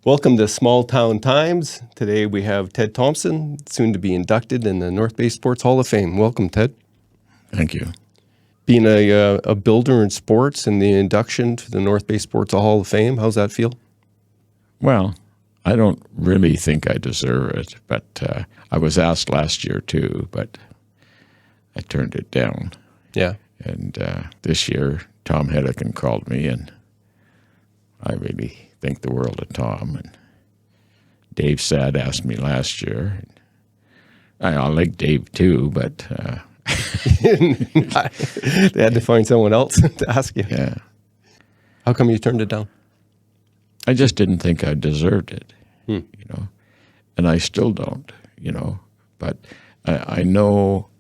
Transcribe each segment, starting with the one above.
Welcome to Small Town Times. Today we have Ted Thomson, soon to be inducted in the North Bay Sports Hall of Fame. Welcome, Ted. Thank you. Being a builder in sports and the induction to the North Bay Sports Hall of Fame, how's that feel? Well, I don't really think I deserve it, but I was asked last year too, but I turned it down. Yeah. And this year, Tom Hedican called me, and I really think the world of Tom. And Dave Sad asked me last year. I like Dave too, but They had to find someone else to ask you. yeah, How come you turned it down? I just didn't think I deserved it, Hmm. and I still don't, But I know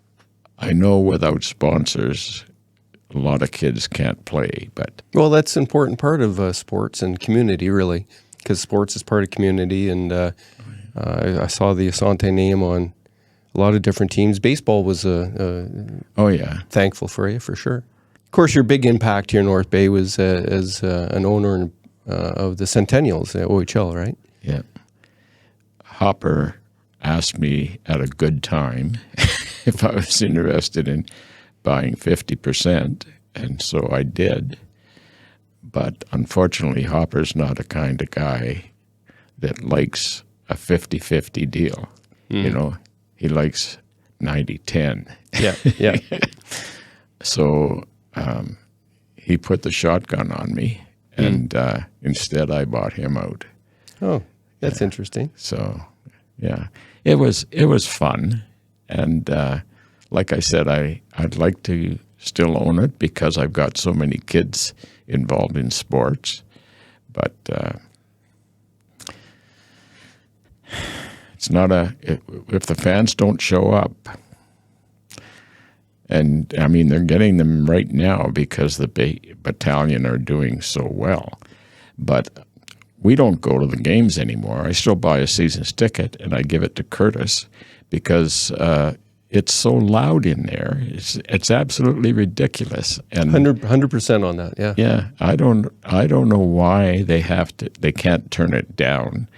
without sponsors, a lot of kids can't play, but Well, that's an important part of sports and community, really, because sports is part of community. And I saw the Asante name on a lot of different teams. Baseball was oh yeah, thankful for you, for sure. Of course, your big impact here in North Bay was as an owner of the Centennials, the OHL, right? yeah. Hopper asked me at a good time if I was interested in buying 50%, and so I did. But unfortunately, Hopper's not a kind of guy that likes a 50-50 deal. He likes 90-10. Yeah, yeah. So he put the shotgun on me, and instead I bought him out. Oh, that's interesting. So, yeah, it was fun, and like I said, I'd like to still own it because I've got so many kids involved in sports, but it's not if the fans don't show up, and I mean they're getting them right now because the battalion are doing so well, but we don't go to the games anymore. I still buy a season's ticket, and I give it to Curtis because it's so loud in there. It's absolutely ridiculous. And 100% on that. Yeah. yeah, I don't know why they can't turn it down.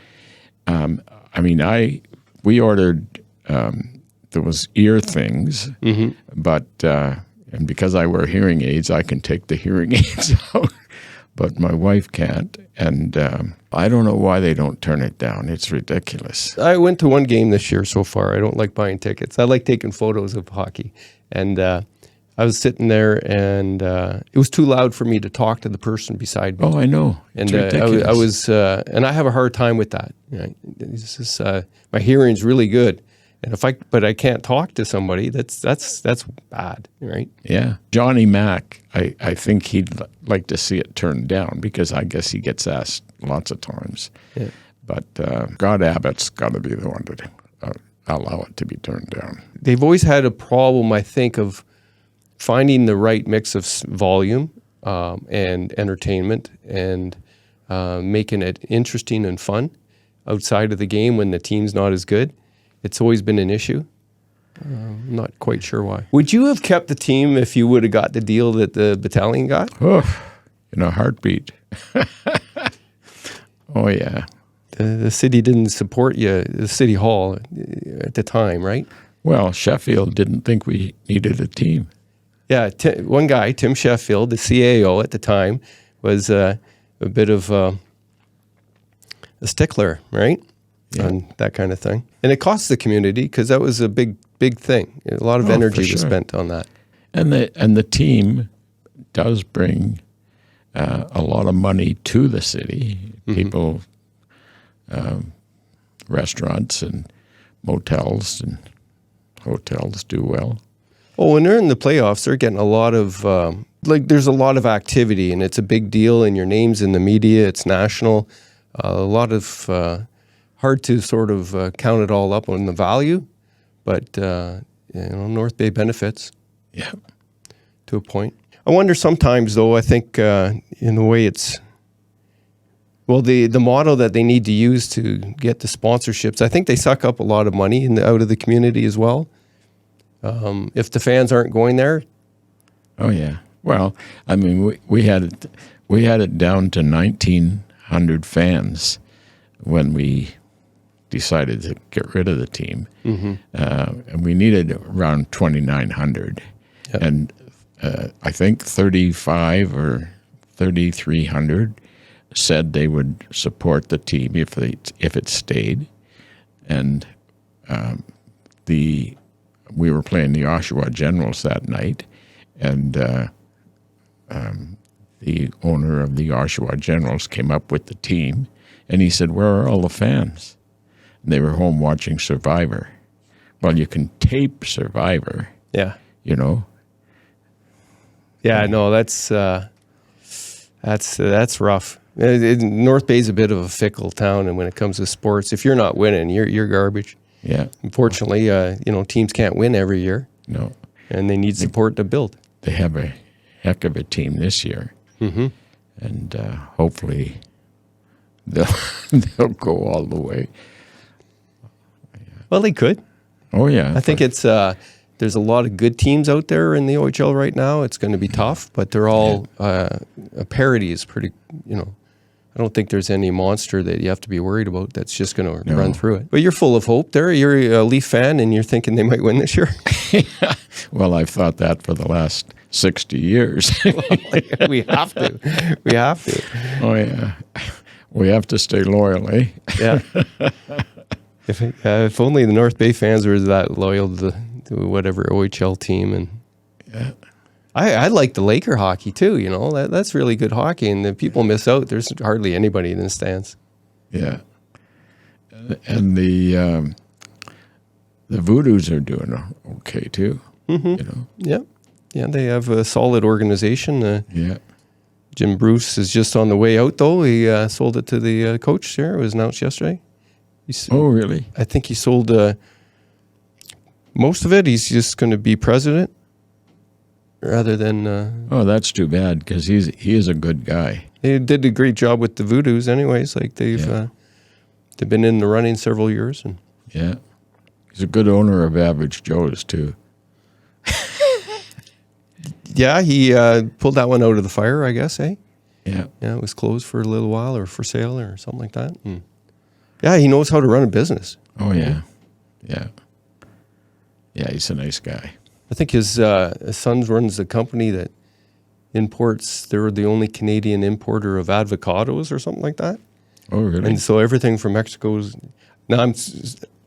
We ordered there was ear things, but and because I wear hearing aids, I can take the hearing aids out. But my wife can't, and I don't know why they don't turn it down. It's ridiculous. I went to one game this year so far. I don't like buying tickets. I like taking photos of hockey. And I was sitting there, and it was too loud for me to talk to the person beside me. Oh, I know. It's ridiculous. I was, and I have a hard time with that. This is, my hearing's really good. And but I can't talk to somebody, that's bad, right? Yeah. Johnny Mack, I think he'd like to see it turned down because I guess he gets asked lots of times. Yeah. But God Abbott's got to be the one to allow it to be turned down. They've always had a problem, I think, of finding the right mix of volume and entertainment and making it interesting and fun outside of the game when the team's not as good. It's always been an issue. I'm not quite sure why. Would you have kept the team if you would have got the deal that the battalion got? Oh, in a heartbeat. Oh, yeah. The city didn't support you, the city hall at the time, right? Well, Sheffield didn't think we needed a team. Yeah, one guy, Tim Sheffield, the CAO at the time, was a bit of a stickler, right? Yeah. On that kind of thing. And it costs the community because that was a big thing. A lot of energy was spent on that. And the team does bring a lot of money to the city. People, restaurants and motels and hotels do well. Oh, when they're in the playoffs, they're getting a lot of, there's a lot of activity, and it's a big deal, and your name's in the media, it's national. A lot of, hard to sort of count it all up on the value, but, North Bay benefits. Yeah. To a point. I wonder sometimes, though, I think in the way it's, well, the model that they need to use to get the sponsorships, I think they suck up a lot of money out of the community as well. If the fans aren't going there. Oh, yeah. Well, I mean, we had it down to 1,900 fans when we decided to get rid of the team. And we needed around 2,900. Yep. And I think 35 or 3,300 said they would support the team if it stayed. And we were playing the Oshawa Generals that night, and the owner of the Oshawa Generals came up with the team, and he said, "Where are all the fans?" And they were home watching Survivor. Well, you can tape Survivor, Yeah. you know. Yeah, no, that's rough. North Bay's a bit of a fickle town, and when it comes to sports, if you're not winning, you're garbage. Yeah. Unfortunately, teams can't win every year, No. and they need support to build. They have a heck of a team this year. And hopefully they'll go all the way. Well, they could. Oh, yeah. I think it's there's a lot of good teams out there in the OHL right now. It's going to be tough, but they're all a parity is pretty. I don't think there's any monster that you have to be worried about that's just going to run through it. But you're full of hope there. You're a Leaf fan, and you're thinking they might win this year. Well, I've thought that for the last 60 years. We have to. We have to. Oh, yeah. We have to stay loyal, eh? Yeah. If only the North Bay fans were that loyal to whatever OHL team. And Yeah. I like the Laker hockey too. That's really good hockey, and the people miss out. There's hardly anybody in the stands. Yeah. And the Voodoos are doing okay too. Yeah, they have a solid organization. Yeah. Jim Bruce is just on the way out, though. He sold it to the coach there. It was announced yesterday. Oh, really? I think he sold most of it. He's just going to be president rather than... Oh, that's too bad, because he is a good guy. He did a great job with the Voodoos anyways. Like they've been in the running several years. And Yeah. He's a good owner of Average Joe's, too. yeah, he pulled that one out of the fire, I guess, eh? Yeah. Yeah, it was closed for a little while or for sale or something like that. And yeah, he knows how to run a business. Oh, yeah. Yeah. Yeah, he's a nice guy. I think his son runs a company that imports. They're the only Canadian importer of avocados or something like that. Oh, really? And so everything from Mexico is... Now,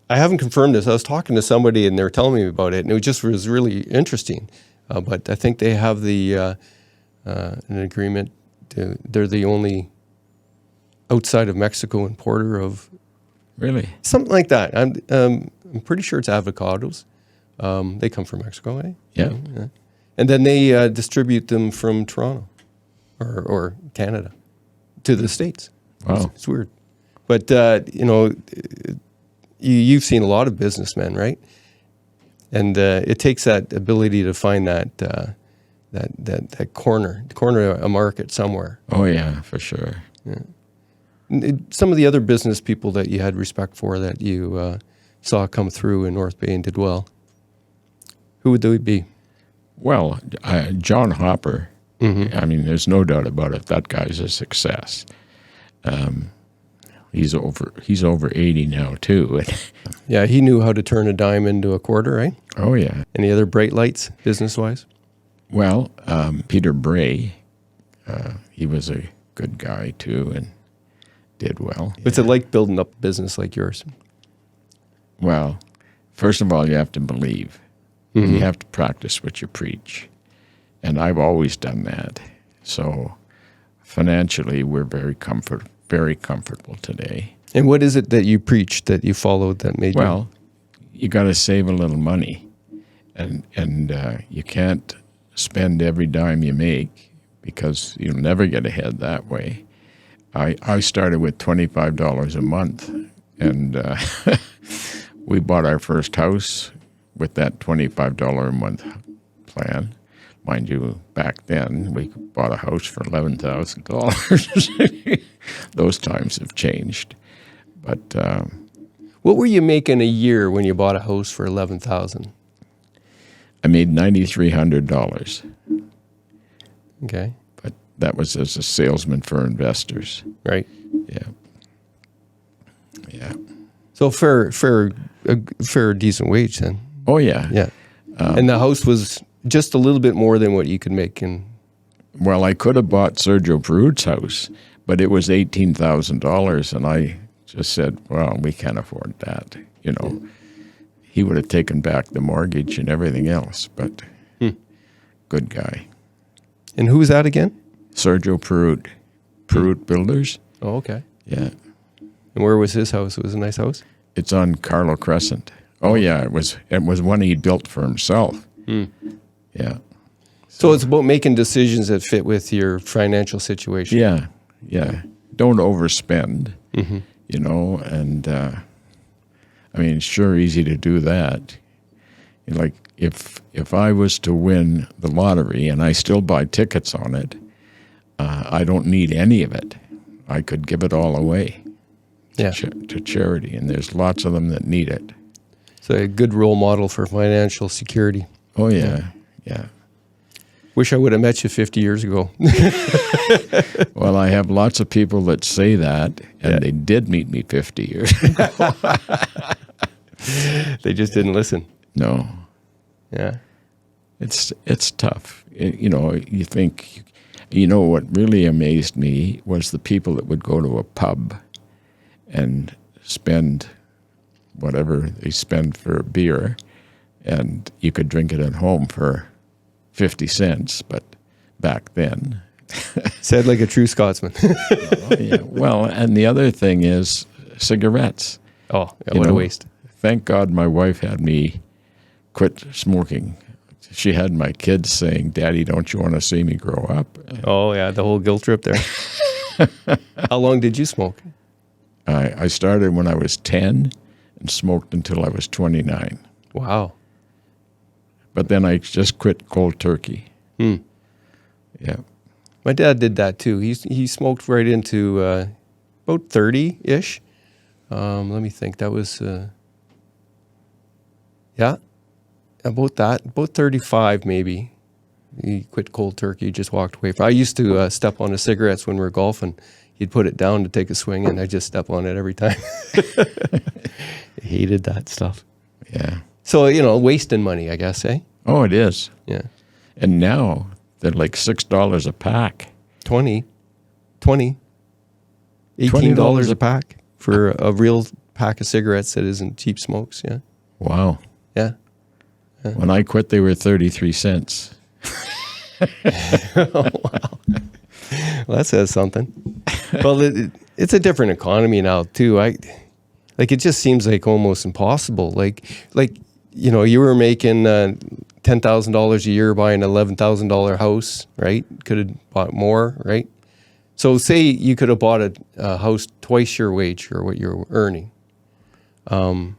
I haven't confirmed this. I was talking to somebody and they were telling me about it, and it just was really interesting. But I think they have an agreement. They're the only outside of Mexico importer of... Really? Something like that. I'm pretty sure it's avocados. They come from Mexico, eh? Yeah. Yeah. And then they distribute them from Toronto or Canada to the States. Wow. It's weird. But, you've seen a lot of businessmen, right? And it takes that ability to find that corner a market somewhere. Oh, yeah, for sure. Some of the other business people that you had respect for that you saw come through in North Bay and did well, who would they be? Well, John Hopper, I mean, there's no doubt about it. That guy's a success. He's over 80 now, too. Yeah, he knew how to turn a dime into a quarter, right? Oh, yeah. Any other bright lights, business-wise? Well, Peter Bray, he was a good guy, too, and did well. What's it like building up a business like yours? Well, first of all, you have to believe. You have to practice what you preach. And I've always done that. So financially, we're very comfortable today. And what is it that you preached that you followed that made you? Well, you got to save a little money. And you can't spend every dime you make because you'll never get ahead that way. I started with $25 a month, and we bought our first house with that $25 a month plan. Mind you, back then, we bought a house for $11,000. Those times have changed. But what were you making a year when you bought a house for $11,000? I made $9,300. Okay. But that was as a salesman for investors. Right. Yeah. Yeah. So fair, decent wage then. Oh, yeah. Yeah. And the house was just a little bit more than what you could make in. Well, I could have bought Sergio Perut's house, but it was $18,000, and I just said, well, we can't afford that. You know, he would have taken back the mortgage and everything else, but good guy. And who was that again? Sergio Perut. Perut Builders. Oh, okay. Yeah. And where was his house? It was a nice house? It's on Carlo Crescent. Oh, yeah, it was one he built for himself. Yeah. So it's about making decisions that fit with your financial situation. Yeah, yeah. Don't overspend, you know, and I mean, it's sure easy to do that. Like if I was to win the lottery and I still buy tickets on it, I don't need any of it. I could give it all away to charity, and there's lots of them that need it. So a good role model for financial security. Oh, yeah, yeah. Wish I would have met you 50 years ago. Well, I have lots of people that say that, and they did meet me 50 years ago. They just didn't listen. No. Yeah. It's tough. You know, you think, you know, what really amazed me was the people that would go to a pub and spend whatever they spend for a beer, and you could drink it at home for 50 cents, but back then. Said like a true Scotsman. Oh, yeah. Well, and the other thing is cigarettes. Oh, what a waste. Thank God my wife had me quit smoking. She had my kids saying, Daddy, don't you want to see me grow up? Oh, yeah, the whole guilt trip there. How long did you smoke? I started when I was 10 and smoked until I was 29. Wow. But then I just quit cold turkey. Yeah. My dad did that too. He smoked right into about 30-ish. Let me think. That was, about that. About 35 maybe. He quit cold turkey, just walked away. I used to step on his cigarettes when we were golfing. He'd put it down to take a swing, and I just step on it every time. I hated that stuff. Yeah. So, you know, wasting money, I guess, eh? Oh, it is. Yeah. And now they're like $6 a pack. 20 $18 a pack for a real pack of cigarettes that isn't cheap smokes. Yeah. Wow. Yeah. When I quit, they were 33 cents. Oh, wow. Well, that says something. Well, it's a different economy now too. It just seems like almost impossible. Like you know, you were making $10,000 a year buying an $11,000 house, right? Could have bought more, right? So say you could have bought a house twice your wage or what you're earning. You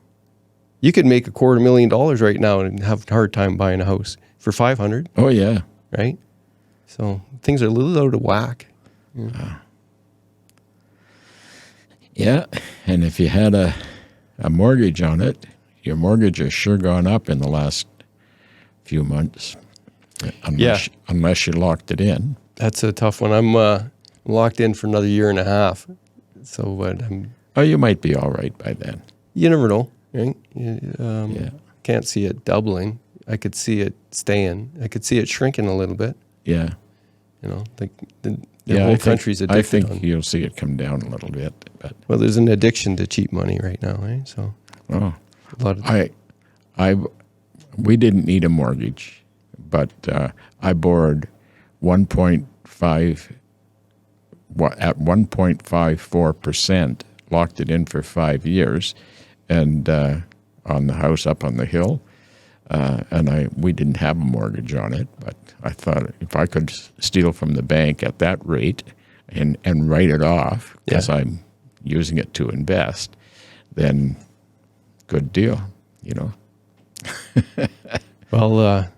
could make $250,000 right now and have a hard time buying a house for $500,000. Oh, yeah. Right? So things are a little out of whack. Yeah. And if you had a mortgage on it, your mortgage has sure gone up in the last few months. Unless you locked it in. That's a tough one. I'm locked in for another year and a half. So what? You might be all right by then. You never know, right? Can't see it doubling. I could see it staying. I could see it shrinking a little bit. Yeah. You know, the whole country's addicted. I think you'll see it come down a little bit. But well, there's an addiction to cheap money right now, right? So a lot of we didn't need a mortgage, but I borrowed 1.54%, locked it in for 5 years, and on the house up on the hill. And we didn't have a mortgage on it, but I thought if I could steal from the bank at that rate and write it off because I'm using it to invest, then good deal, you know. Well,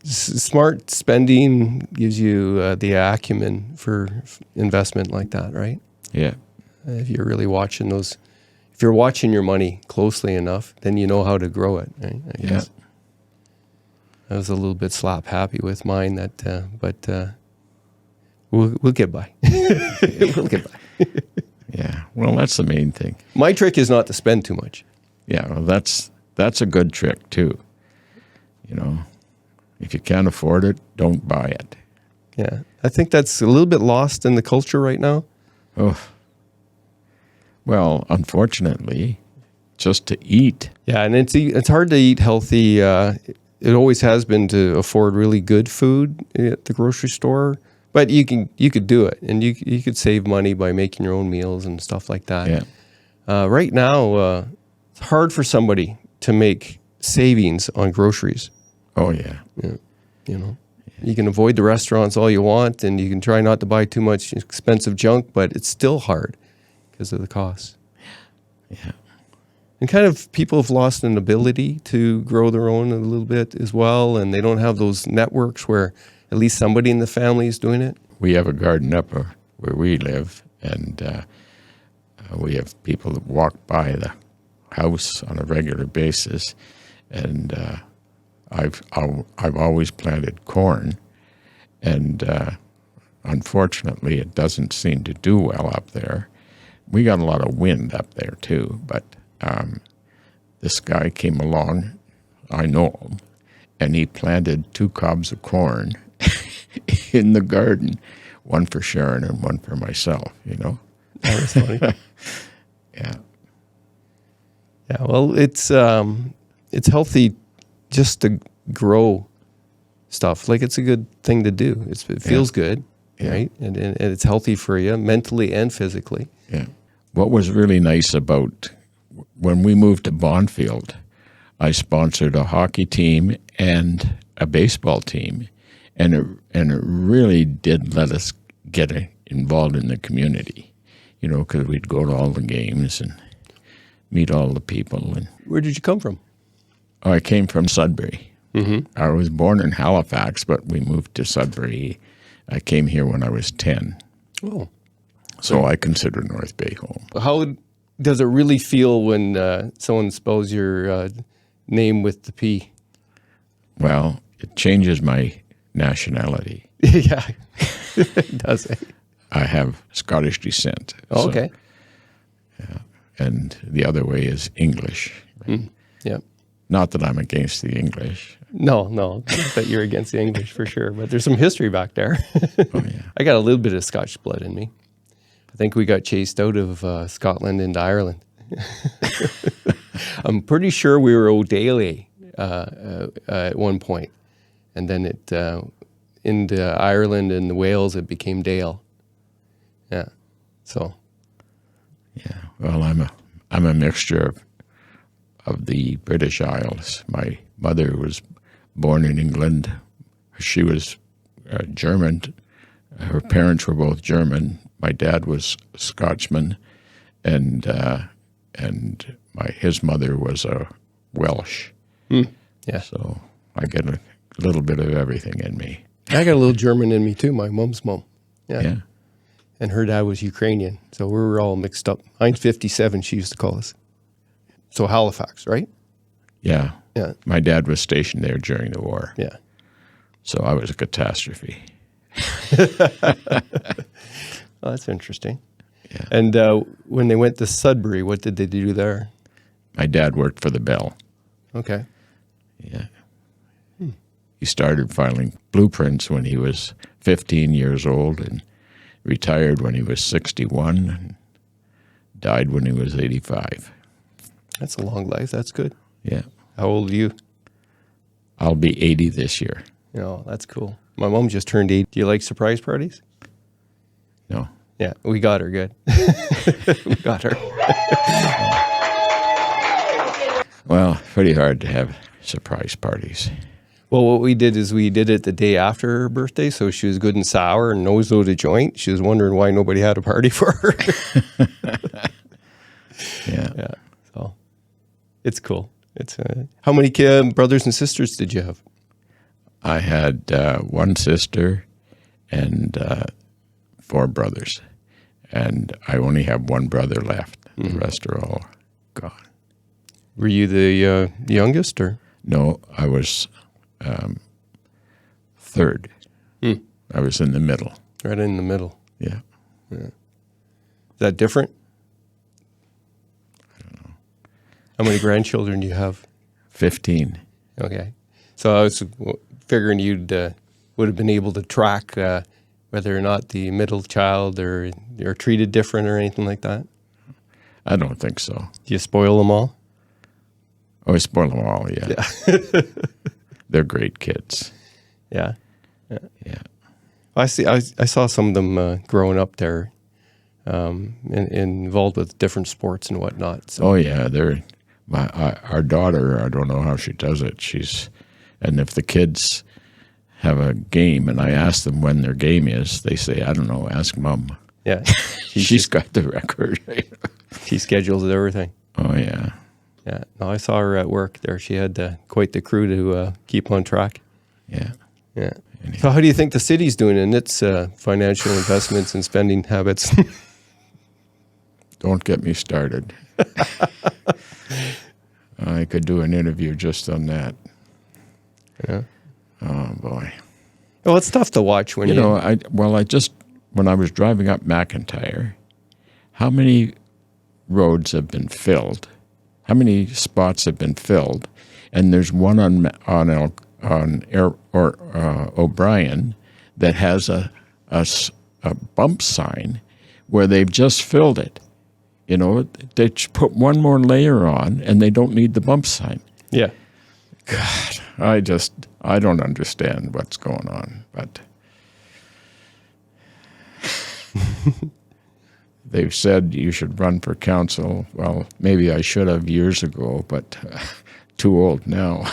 smart spending gives you the acumen for investment like that, right? Yeah. If you're really watching those. If you're watching your money closely enough, then you know how to grow it, right? I guess. I was a little bit slap happy with mine, but we'll get by. We'll get by. Yeah. Well, that's the main thing. My trick is not to spend too much. Yeah, well, that's a good trick too. You know, if you can't afford it, don't buy it. Yeah. I think that's a little bit lost in the culture right now. Oh, well, unfortunately, just to eat. Yeah, and it's hard to eat healthy. It always has been to afford really good food at the grocery store. But you could do it, and you could save money by making your own meals and stuff like that. Yeah. Right now, it's hard for somebody to make savings on groceries. Oh, yeah. Yeah. You know, you can avoid the restaurants all you want, and you can try not to buy too much expensive junk, but it's still hard because of the costs. Yeah. And kind of people have lost an ability to grow their own a little bit as well, and they don't have those networks where at least somebody in the family is doing it. We have a garden up where we live, and we have people that walk by the house on a regular basis, and I've always planted corn, and unfortunately it doesn't seem to do well up there. We got a lot of wind up there too, but this guy came along, I know him, and he planted 2 cobs of corn in the garden, one for Sharon and one for myself, you know. That was funny. Yeah. Yeah, well, it's healthy just to grow stuff. Like, it's a good thing to do. It feels good, right? And it's healthy for you mentally and physically. Yeah. What was really nice about when we moved to Bonfield, I sponsored a hockey team and a baseball team, and it really did let us get involved in the community, you know, because we'd go to all the games and meet all the people. And Where did you come from? I came from Sudbury. Mm-hmm. I was born in Halifax, but we moved to Sudbury. I came here when I was 10. Oh. So I consider North Bay home. How does it really feel when someone spells your name with the P? Well, it changes my nationality. Yeah, it does. I have Scottish descent. Oh, so, okay. yeah, and the other way is English. Right? Yeah. Not that I'm against the English. No, not that you're against the English for sure, but there's some history back there. Oh, yeah. I got a little bit of Scottish blood in me. I think we got chased out of Scotland into Ireland. I'm pretty sure we were O'Daly at one point, and then it into Ireland and Wales it became Dale. Yeah, so Yeah. Well, I'm a mixture of the British Isles. My mother was born in England. She was German. Her parents were both German. My dad was Scotsman, and his mother was a Welsh. yeah, So I get a little bit of everything in me. I got a little German in me too. My mom's mom. Yeah. And her dad was Ukrainian, so we were all mixed up. Heinz 57, she used to call us. So Halifax, right? Yeah. Yeah. My dad was stationed there during the war. Yeah. So I was a catastrophe. Oh, that's interesting. Yeah. And when they went to Sudbury, what did they do there? My dad worked for the Bell. Okay. Yeah. He started filing blueprints when he was 15 years old and retired when he was 61 and died when he was 85. That's a long life. That's good. Yeah. How old are you? I'll be 80 this year. Oh, that's cool. My mom just turned 80. Do you like surprise parties? No. Yeah, we got her good. We got her. Well, pretty hard to have surprise parties. Well, what we did is we did it the day after her birthday, so she was good and sour and nose loaded a joint. She was wondering why nobody had a party for her. Yeah. Yeah, so it's cool. It's how many brothers and sisters did you have? I had one sister and 4 brothers, and I only have one brother left. The rest are all gone. Were you the youngest, or? No, I was third. I was in the middle. Right in the middle. Yeah. Is that different? How many grandchildren do you have? 15. Okay. So I was figuring you'd would have been able to track whether or not the middle child or are treated different or anything like that. I don't think so. Do you spoil them all? Oh, I spoil them all, yeah. They're great kids. Yeah. Yeah. I saw some of them growing up there, involved with different sports and whatnot. So. Oh, yeah. Our daughter, I don't know how she does it. And if the kids have a game and I ask them when their game is, they say, I don't know, ask Mom. Yeah. She's got the record. She schedules everything. Oh, yeah. Yeah. No, I saw her at work there. She had quite the crew to keep on track. Yeah. Yeah. So how do you think the city's doing in its financial investments and spending habits? Don't get me started. I could do an interview just on that. Yeah. Oh, boy. Well, it's tough to watch when when I was driving up McIntyre, how many roads have been filled? How many spots have been filled? And there's one on O'Brien that has a bump sign where they've just filled it. You know, they put one more layer on, and they don't need the bump sign. Yeah. God, I don't understand what's going on, but they've said you should run for council. Well, maybe I should have years ago, but too old now.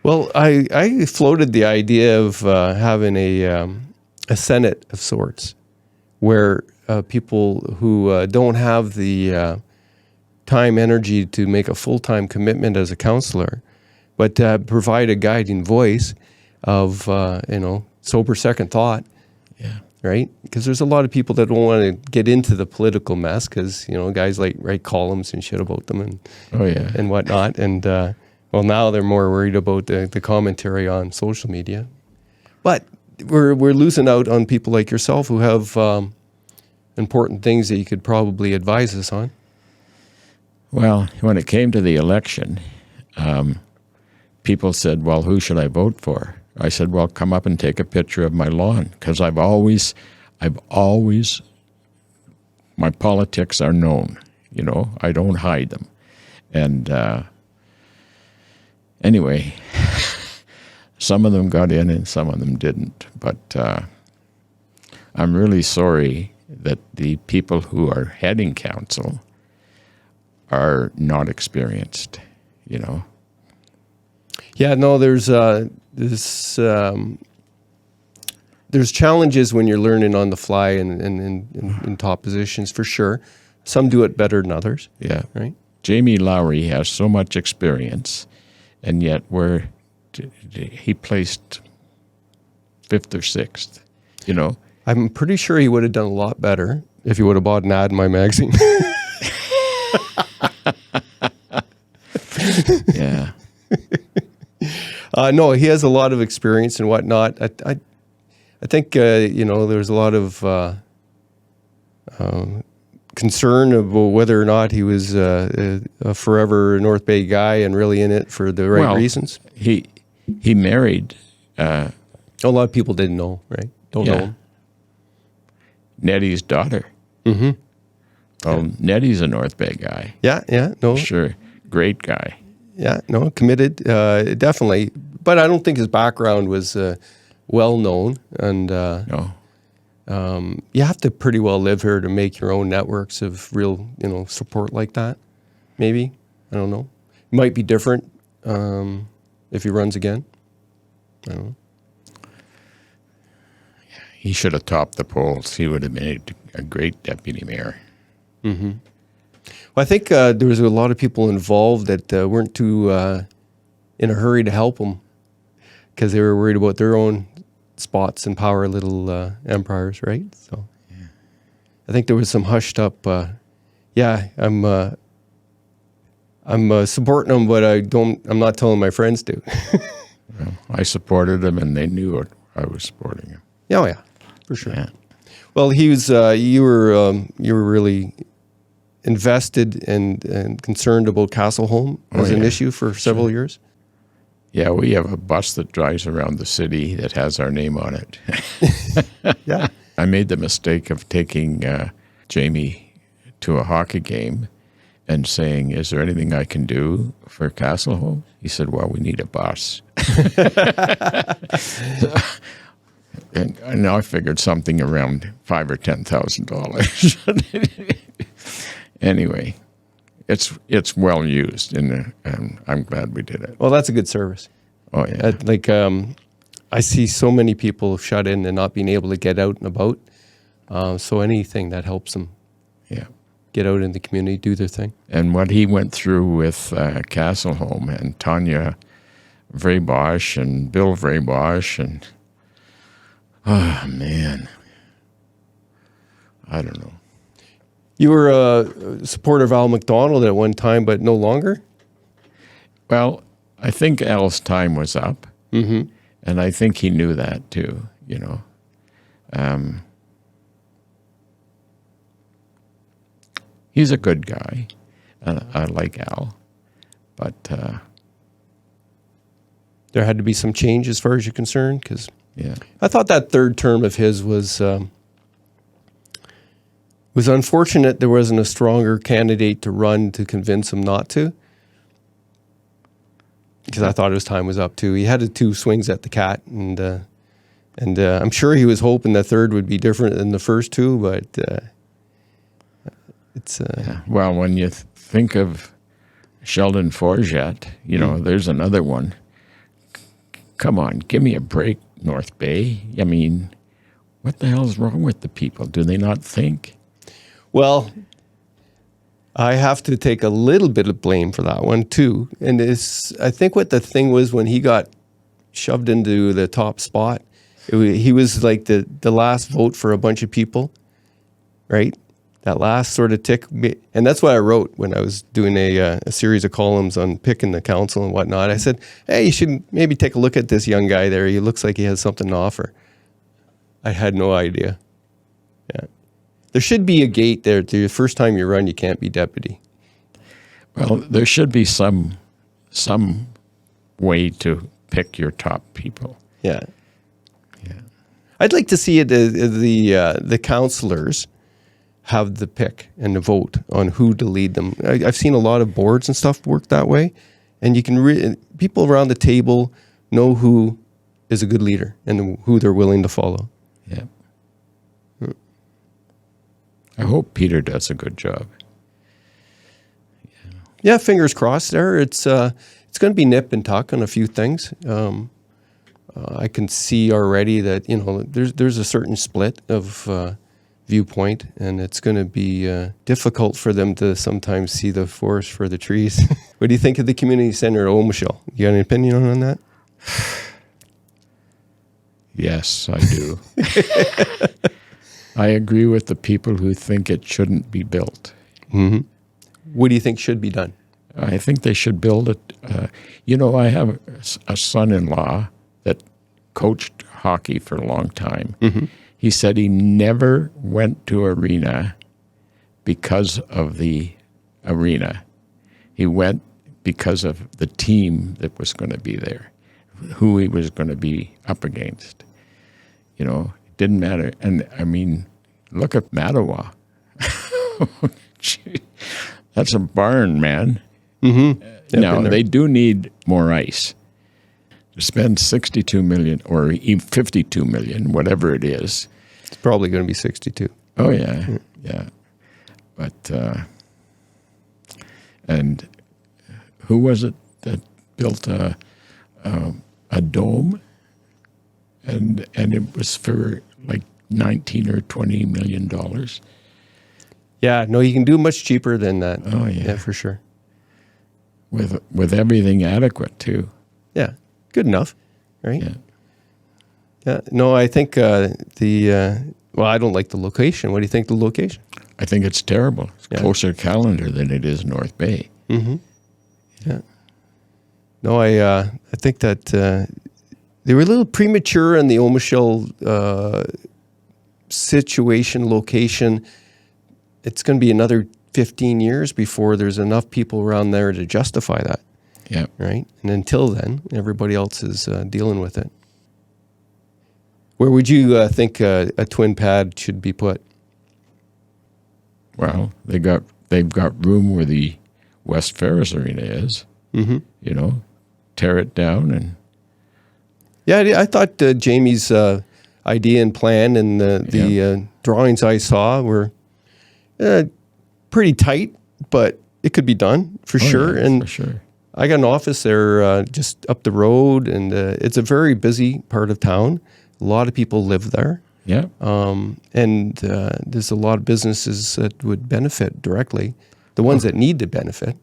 Well, I floated the idea of having a Senate of sorts where people who don't have the time, energy to make a full-time commitment as a counselor, but provide a guiding voice of, sober second thought. Yeah. Right? Because there's a lot of people that don't want to get into the political mess because, guys write columns and shit about them and whatnot. And, now they're more worried about the commentary on social media. But we're losing out on people like yourself who have important things that you could probably advise us on. Well, when it came to the election, people said, well, who should I vote for? I said, well, come up and take a picture of my lawn, because I've always, my politics are known, I don't hide them. And anyway, some of them got in and some of them didn't. But I'm really sorry that the people who are heading council are not experienced, Yeah, no, there's challenges when you're learning on the fly and in top positions for sure. Some do it better than others. Yeah. Right. Jamie Lowry has so much experience, and yet he placed 5th or 6th, I'm pretty sure he would have done a lot better if he would have bought an ad in my magazine. Yeah. No, he has a lot of experience and whatnot. I think there's a lot of concern about whether or not he was a forever North Bay guy and really in it for the right reasons. He married. A lot of people didn't know, right? Don't know him. Nettie's daughter. Mm-hmm. Oh, Nettie's a North Bay guy. Yeah, no. Sure. Great guy. Yeah, no, committed, definitely. But I don't think his background was well known. And No. you have to pretty well live here to make your own networks of real, support like that. Maybe. I don't know. It might be different if he runs again. I don't know. He should have topped the polls. He would have made a great deputy mayor. Mm-hmm. Well, I think there was a lot of people involved that weren't too in a hurry to help him because they were worried about their own spots and power little empires, right? So I think there was some hushed up, I'm supporting him, but I'm not telling my friends to. Well, I supported him, and they knew I was supporting him. Oh, yeah, for sure. Yeah. Well, he was, you were really invested and concerned about Castleholm as an issue for several years. Yeah, we have a bus that drives around the city that has our name on it. Yeah. I made the mistake of taking Jamie to a hockey game and saying, "Is there anything I can do for Castleholm?" He said, "Well, we need a bus." And I figured something around $5,000 or $10,000. Anyway, it's well used, and I'm glad we did it. Well, that's a good service. Oh yeah, I see so many people shut in and not being able to get out and about. So anything that helps them yeah. get out in the community, do their thing. And what he went through with Castleholm and Tanya Vraybosch and Bill Vraybosch and oh man, I don't know. You were a supporter of Al McDonald at one time, but no longer? Well, I think Al's time was up, and I think he knew that too. He's a good guy, and I like Al, but There had to be some change as far as you're concerned? Because yeah, I thought that third term of his was unfortunate there wasn't a stronger candidate to run to convince him not to. Because I thought his time was up too. He had the 2 swings at the cat, and I'm sure he was hoping the third would be different than the first 2, but it's... yeah. Well, when you think of Sheldon Forget, there's another one. Come on, give me a break, North Bay. I mean, what the hell's wrong with the people? Do they not think? Well, I have to take a little bit of blame for that one too. And I think what the thing was when he got shoved into the top spot, he was like the last vote for a bunch of people, right? That last sort of tick. And that's what I wrote when I was doing a series of columns on picking the council and whatnot. I said, hey, you should maybe take a look at this young guy there. He looks like he has something to offer. I had no idea. Yeah. There should be a gate there. The first time you run, you can't be deputy. Well, there should be some way to pick your top people. Yeah. Yeah. I'd like to see it, the councillors have the pick and the vote on who to lead them. I've seen a lot of boards and stuff work that way, and you can people around the table know who is a good leader and who they're willing to follow. Yeah. I hope Peter does a good job. Yeah, fingers crossed there. It's going to be nip and tuck on a few things. I can see already that there's a certain split of viewpoint, and it's going to be difficult for them to sometimes see the forest for the trees. What do you think of the community center at OHL? You got an opinion on that? Yes, I do. I agree with the people who think it shouldn't be built. Mm-hmm. What do you think should be done? I think they should build it. I have a son-in-law that coached hockey for a long time. Mm-hmm. He said he never went to arena because of the arena. He went because of the team that was going to be there, who he was going to be up against. It didn't matter. And, I mean, look at Mattawa. That's a barn, man. Mm-hmm. Now, they do need more ice. To spend $62 million or even $52 million, whatever it is. It's probably going to be 62. Oh, yeah. Yeah. But, and who was it that built a dome? And it was for like $19 or $20 million. Yeah, no, you can do much cheaper than that. Oh, yeah. Yeah, for sure. With everything adequate, too. Yeah, good enough, right? Yeah. Yeah. No, I think I don't like the location. What do you think of the location? I think it's terrible. It's closer to Callander than it is North Bay. Mm-hmm. Yeah. No, I think that they were a little premature in the OHL situation, location. It's going to be another 15 years before there's enough people around there to justify that. Yeah. Right? And until then, everybody else is dealing with it. Where would you think a twin pad should be put? Well, they've got room where the West Ferris Arena is. Mm-hmm. You know, tear it down and. Yeah, I thought Jamie's idea and plan and the drawings I saw were pretty tight, but it could be done for sure. Yeah, and for sure. I got an office there just up the road, and it's a very busy part of town. A lot of people live there. Yeah. And there's a lot of businesses that would benefit directly, the ones that need to benefit.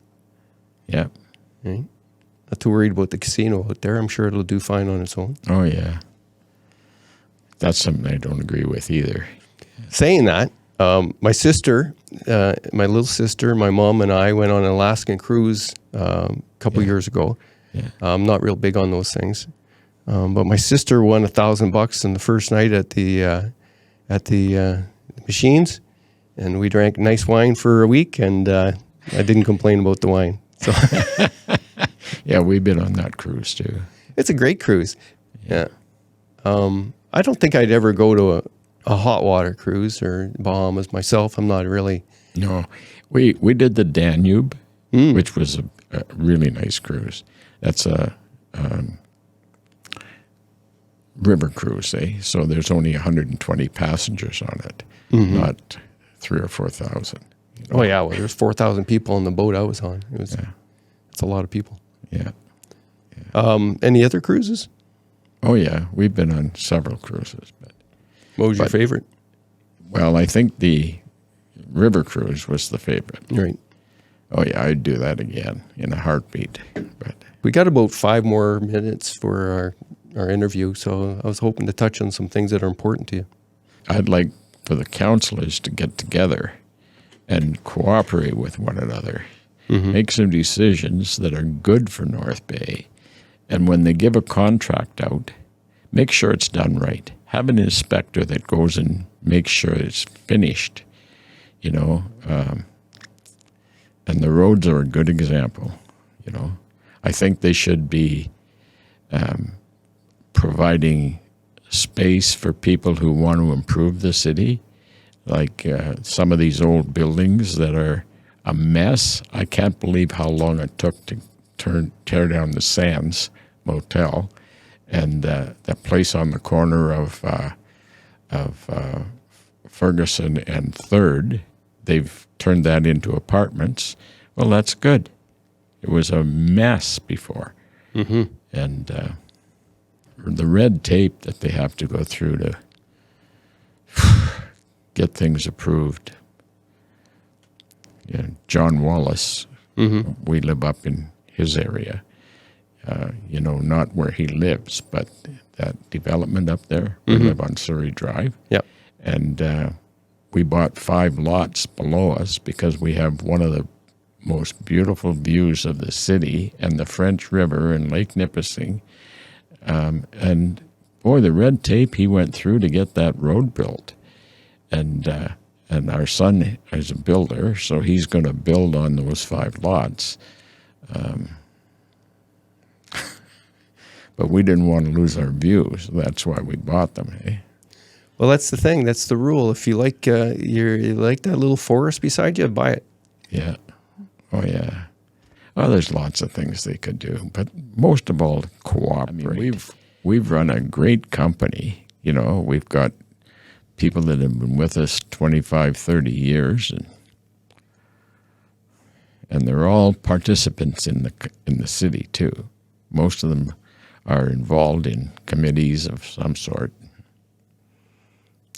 Yeah. Right? Not too worried about the casino out there. I'm sure it'll do fine on its own. Oh, yeah. That's something I don't agree with either. Saying that, my sister, my little sister, my mom, and I went on an Alaskan cruise a couple years ago. Yeah. I'm not real big on those things. But my sister won $1,000 in the first night at the machines, and we drank nice wine for a week, and I didn't complain about the wine. So Yeah, we've been on that cruise too. it's a great cruise. Yeah. I don't think I'd ever go to a hot water cruise or Bahamas myself. I'm not really. No, we did the Danube, which was a really nice cruise. That's a river cruise, eh? So there's only 120 passengers on it, not 3,000 or 4,000. Oh yeah, well, there's 4,000 people on the boat I was on. It's a lot of people. Yeah. Any other cruises? Oh yeah, we've been on several cruises, but What was your favorite? well, I think the river cruise was the favorite. Right. Oh yeah, I'd do that again in a heartbeat. But We got about 5 more minutes for our interview, so I was hoping to touch on some things that are important to you. I'd like for the councillors to get together and cooperate with one another, make some decisions that are good for North Bay, and when they give a contract out, make sure it's done right. Have an inspector that goes and makes sure it's finished, you know. And the roads are a good example, you know. I think they should be providing space for people who want to improve the city, like some of these old buildings that are a mess. I can't believe how long it took to tear down the Sands Motel, and that place on the corner of Ferguson and 3rd. They've turned that into apartments. Well, that's good. It was a mess before. And the red tape that they have to go through to get things approved. You know, John Wallace, we live up in his area. You know, not where he lives, but that development up there. We live on Surrey Drive. Yep. And we bought 5 lots below us because we have one of the most beautiful views of the city and the French River and Lake Nipissing. And boy, the red tape he went through to get that road built. And our son is a builder, so he's going to build on those 5 lots. But we didn't want to lose our views. That's why we bought them, eh? Well, that's the thing. That's the rule. If you like you like that little forest beside you, buy it. Yeah. Oh, yeah. Well, there's lots of things they could do, but most of all, cooperate. I mean, we've run a great company. You know, we've got people that have been with us 25, 30 years, and they're all participants in the city too. Most of them are involved in committees of some sort.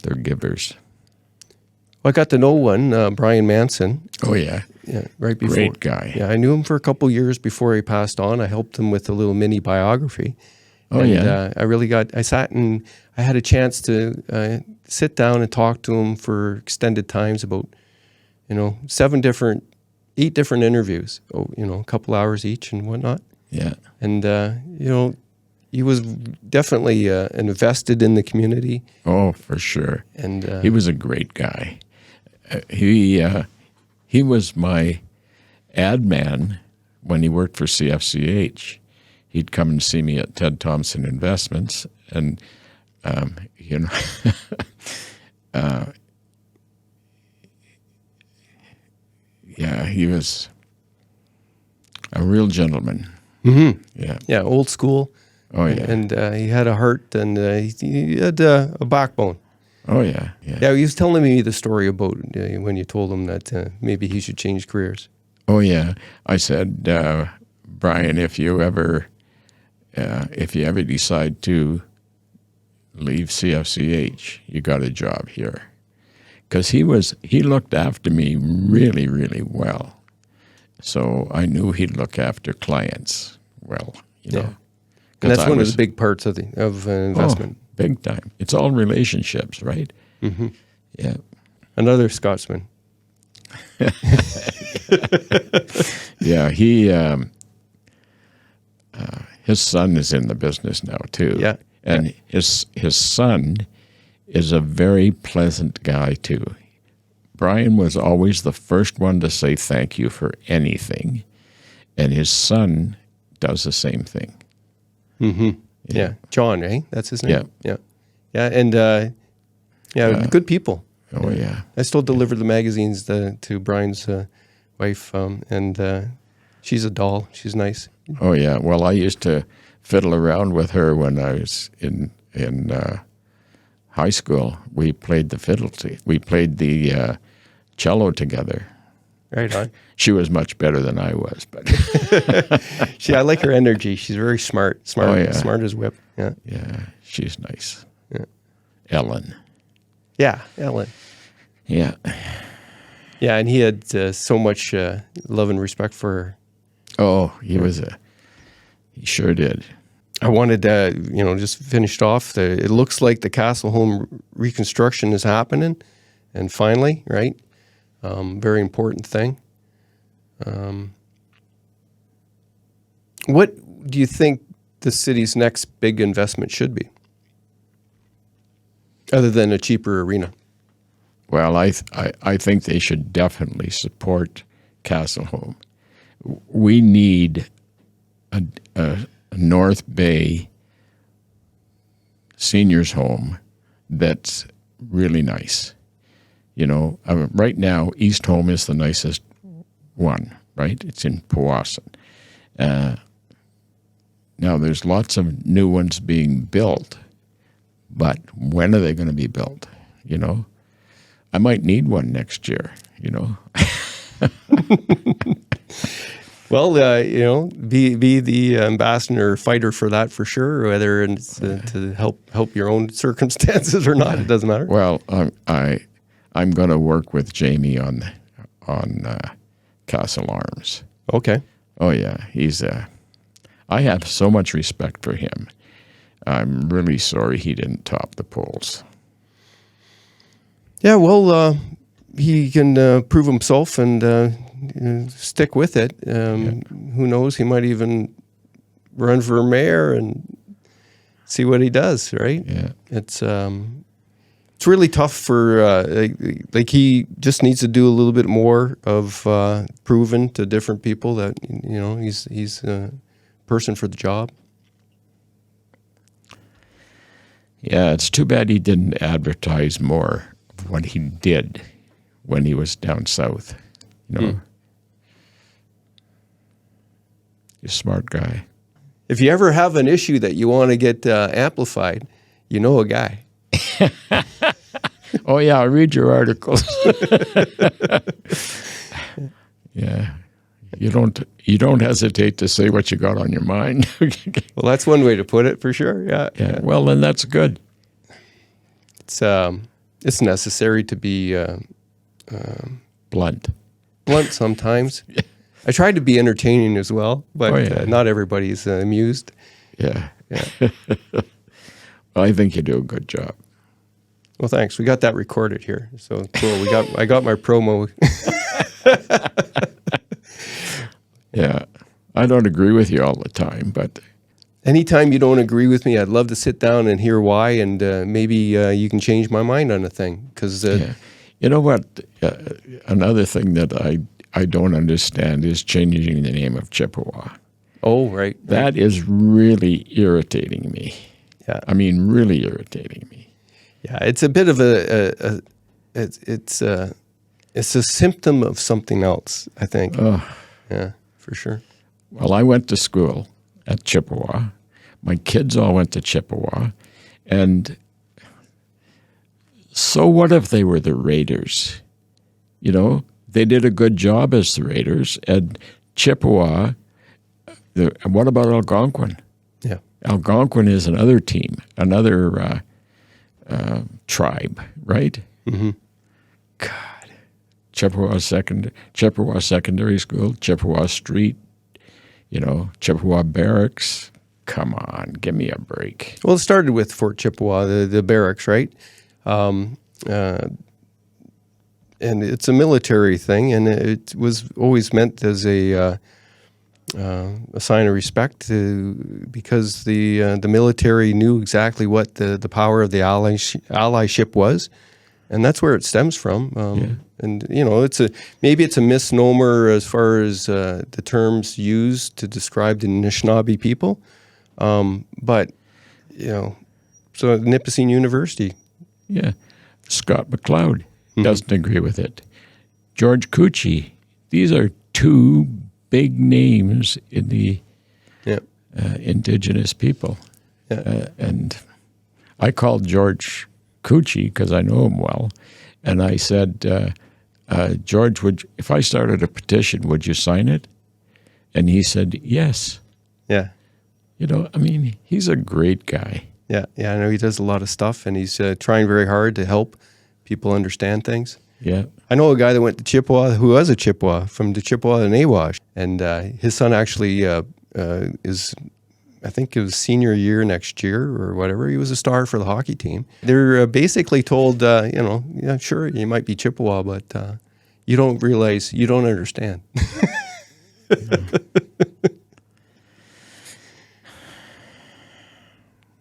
They're givers. Well, I got to know one, Brian Manson. Oh, yeah. Yeah, right before. Great guy. Yeah, I knew him for a couple years before he passed on. I helped him with a little mini biography. Oh, and, yeah. I sat and I had a chance to sit down and talk to him for extended times about, 8 different interviews, a couple hours each and whatnot. Yeah. And, he was definitely invested in the community. Oh, for sure. And he was a great guy. He He was my ad man when he worked for CFCH. He'd come and see me at Ted Thomson Investments, and you know, yeah, he was a real gentleman. Mm-hmm. Yeah. Yeah, old school. Oh yeah. And he had a heart, and he had a backbone. Oh yeah. Yeah. Yeah, he was telling me the story about when you told him that maybe he should change careers. Oh yeah. I said, Brian, if you ever decide to leave CFCH, you got a job here, because he looked after me really, really well. So I knew he'd look after clients well, you know. And that's one of the big parts of investment. Oh, big time. It's all relationships, right? Mm-hmm. Yeah. Another Scotsman. Yeah, his son is in the business now too. Yeah. And his son is a very pleasant guy too. Brian was always the first one to say thank you for anything, and his son does the same thing. Mm-hmm. Yeah. John, eh? That's his name. Yeah. Yeah. And good people. Oh yeah. I still deliver the magazines to Brian's wife, and she's a doll. She's nice. Oh yeah. Well, I used to fiddle around with her when I was in high school. We played the fiddle. We played the cello together. Right on. She was much better than I was, but I like her energy. She's very smart. Oh, yeah. Smart as whip. Yeah. Yeah, she's nice. Yeah. Ellen. Yeah, Ellen. Yeah. Yeah, and he had so much love and respect for her. Oh, he sure did. I wanted just finished off. It looks like the Castle home reconstruction is happening, and finally, right? Very important thing. What do you think the city's next big investment should be, other than a cheaper arena? Well, I think they should definitely support Castle Home. We need a North Bay seniors home that's really nice. You know, right now, East Home is the nicest one, right? It's in Powassan. Now, there's lots of new ones being built, but when are they going to be built, you know? I might need one next year, you know? Well, be the ambassador fighter for that for sure, whether it's to help your own circumstances or not. It doesn't matter. Well, I'm going to work with Jamie on Castle Arms. Okay. Oh yeah, I have so much respect for him. I'm really sorry he didn't top the polls. Yeah, well, he can prove himself and stick with it. Who knows? He might even run for mayor and see what he does. Right? Yeah. It's really tough for like he just needs to do a little bit more of proving to different people that he's a person for the job. Yeah, it's too bad he didn't advertise more of what he did when he was down south. You know, he's a smart guy. If you ever have an issue that you want to get amplified, you know a guy. Oh yeah, I'll read your articles. Yeah, you don't hesitaate to say what you got on your mind. Well, that's one way to put it for sure. Yeah. Well, then that's good. It's necessary to be Blunt sometimes. I tried to be entertaining as well, but not everybody's amused. Yeah. Well, I think you do a good job. Well, thanks. We got that recorded here, so cool. I got my promo. Yeah, I don't agree with you all the time, but anytime you don't agree with me, I'd love to sit down and hear why, and maybe you can change my mind on a thing. Because You know what? Another thing that I don't understand is changing the name of Chippewa. Oh, right. That is really irritating me. Yeah. I mean, really irritating me. Yeah, it's a bit of it's a symptom of something else, I think. Oh. Yeah, for sure. Well, I went to school at Chippewa. My kids all went to Chippewa. And so what if they were the Raiders? You know, they did a good job as the Raiders. And Chippewa, what about Algonquin? Yeah. Algonquin is another team, another tribe, right? Mm-hmm. God. Chippewa Secondary School, Chippewa Street, Chippewa Barracks. Come on, give me a break. Well, it started with Fort Chippewa, the barracks, right? And it's a military thing, and it was always meant as a sign of respect because the military knew exactly what the power of the allyship was, and that's where it stems from. And maybe it's a misnomer as far as the terms used to describe the Anishinaabe people, but so Nipissing University. Yeah, Scott McLeod doesn't agree with it. George Coochie. These are two big names in the indigenous people. Yeah. And I called George Coochie because I know him well. And I said, George, if I started a petition, would you sign it? And he said, yes. Yeah. He's a great guy. Yeah. I know he does a lot of stuff, and he's trying very hard to help people understand things. Yeah. I know a guy that went to Chippewa who was a Chippewa from the Chippewa and Awash, and his son actually is, I think it was senior year next year or whatever. He was a star for the hockey team. They're basically told, yeah, sure, you might be Chippewa, but you don't realize, you don't understand.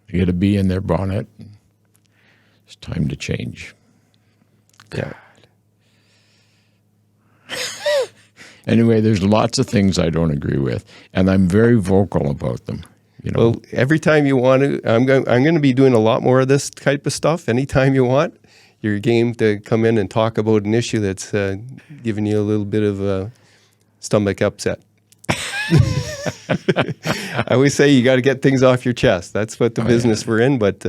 They get a bee in their bonnet. It's time to change. Yeah. Anyway, there's lots of things I don't agree with, and I'm very vocal about them. Well, every time you want to, I'm going to be doing a lot more of this type of stuff. Anytime you want, you're game to come in and talk about an issue that's giving you a little bit of a stomach upset. I always say you got to get things off your chest. That's what the business we're in, but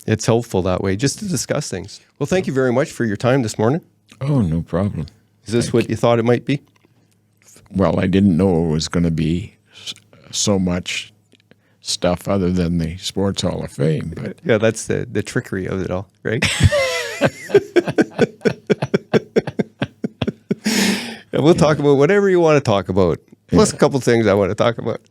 it's helpful that way, just to discuss things. Well, thank you very much for your time this morning. Oh, no problem. Is this what you thought it might be? Well, I didn't know it was going to be so much stuff other than the Sports Hall of Fame. But yeah, that's the trickery of it all, right? And we'll talk about whatever you want to talk about. Plus a couple things I want to talk about.